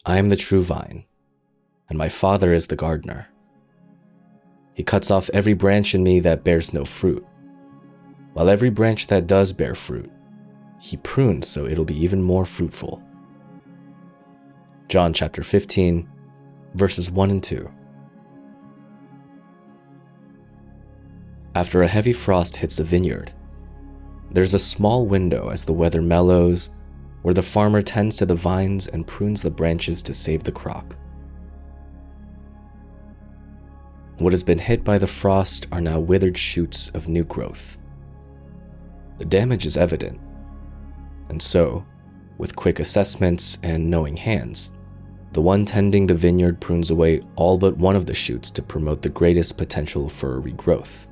I am the true vine, and my Father is the gardener. He cuts off every branch in me that bears no fruit, while every branch that does bear fruit, he prunes so it'll be even more fruitful. John chapter 15, verses 1 and 2. After a heavy frost hits a vineyard, there's a small window as the weather mellows where the farmer tends to the vines and prunes the branches to save the crop. What has been hit by the frost are now withered shoots of new growth. The damage is evident, and so, with quick assessments and knowing hands, the one tending the vineyard prunes away all but one of the shoots to promote the greatest potential for a regrowth.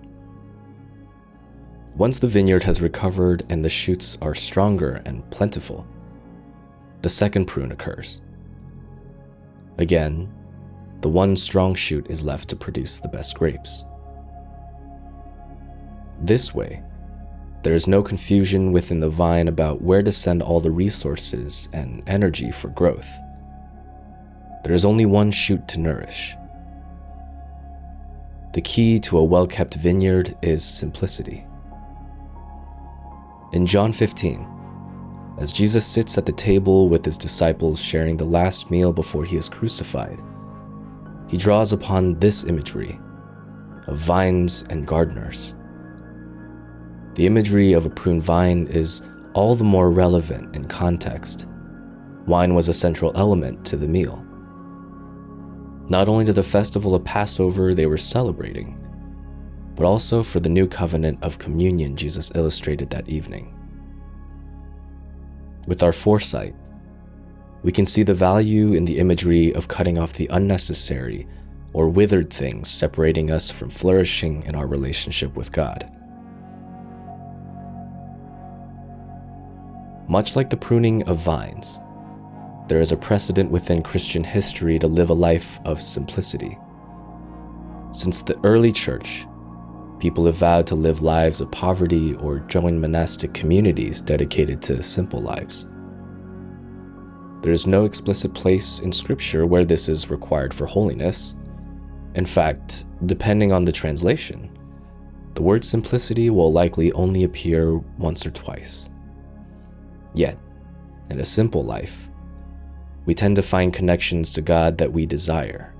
Once the vineyard has recovered and the shoots are stronger and plentiful, the second prune occurs. Again, the one strong shoot is left to produce the best grapes. This way, there is no confusion within the vine about where to send all the resources and energy for growth. There is only one shoot to nourish. The key to a well-kept vineyard is simplicity. In John 15, as Jesus sits at the table with his disciples sharing the last meal before he is crucified, he draws upon this imagery of vines and gardeners. The imagery of a pruned vine is all the more relevant in context. Wine was a central element to the meal. Not only to the festival of Passover they were celebrating, but also for the new covenant of communion Jesus illustrated that evening. With our foresight, we can see the value in the imagery of cutting off the unnecessary or withered things separating us from flourishing in our relationship with God. Much like the pruning of vines, there is a precedent within Christian history to live a life of simplicity. Since the early church, people have vowed to live lives of poverty or join monastic communities dedicated to simple lives. There is no explicit place in Scripture where this is required for holiness. In fact, depending on the translation, the word simplicity will likely only appear once or twice. Yet, in a simple life, we tend to find connections to God that we desire.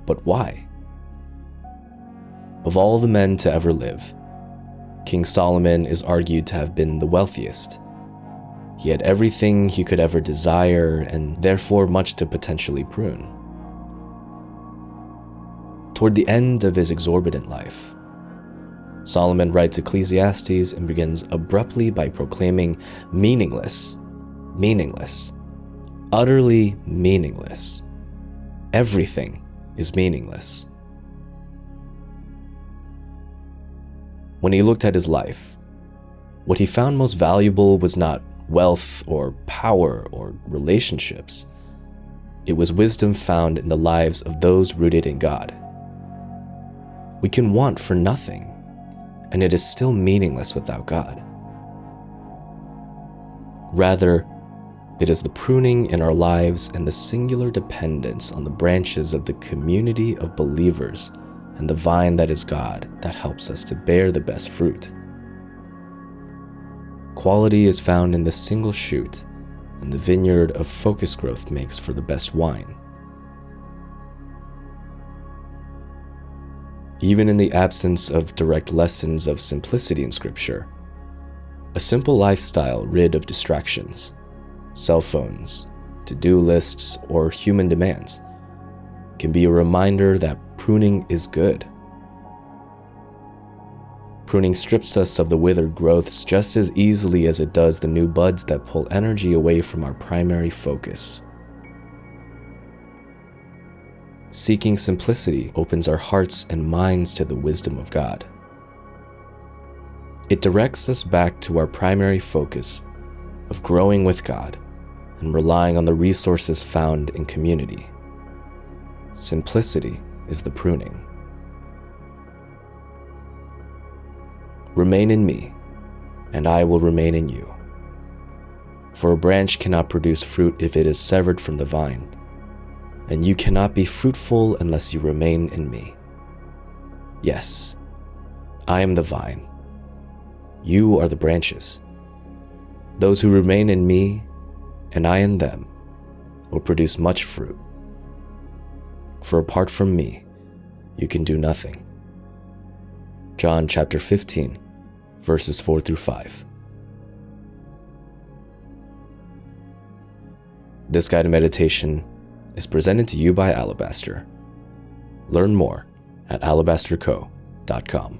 But why? Of all the men to ever live, King Solomon is argued to have been the wealthiest. He had everything he could ever desire and therefore much to potentially prune. Toward the end of his exorbitant life, Solomon writes Ecclesiastes and begins abruptly by proclaiming, "Meaningless, meaningless, utterly meaningless. Everything is meaningless." When he looked at his life, what he found most valuable was not wealth or power or relationships. It was wisdom found in the lives of those rooted in God. We can want for nothing, and it is still meaningless without God. Rather, it is the pruning in our lives and the singular dependence on the branches of the community of believers and the vine that is God that helps us to bear the best fruit. Quality is found in the single shoot, and the vineyard of focused growth makes for the best wine. Even in the absence of direct lessons of simplicity in Scripture, a simple lifestyle rid of distractions, cell phones, to-do lists, or human demands can be a reminder that pruning is good. Pruning strips us of the withered growths just as easily as it does the new buds that pull energy away from our primary focus. Seeking simplicity opens our hearts and minds to the wisdom of God. It directs us back to our primary focus of growing with God and relying on the resources found in community. Simplicity is the pruning. Remain in me, and I will remain in you. For a branch cannot produce fruit if it is severed from the vine, and you cannot be fruitful unless you remain in me. Yes, I am the vine. You are the branches. Those who remain in me, and I in them, will produce much fruit. For apart from me, you can do nothing. John chapter 15, verses 4 through 5. This guided meditation is presented to you by Alabaster. Learn more at alabasterco.com.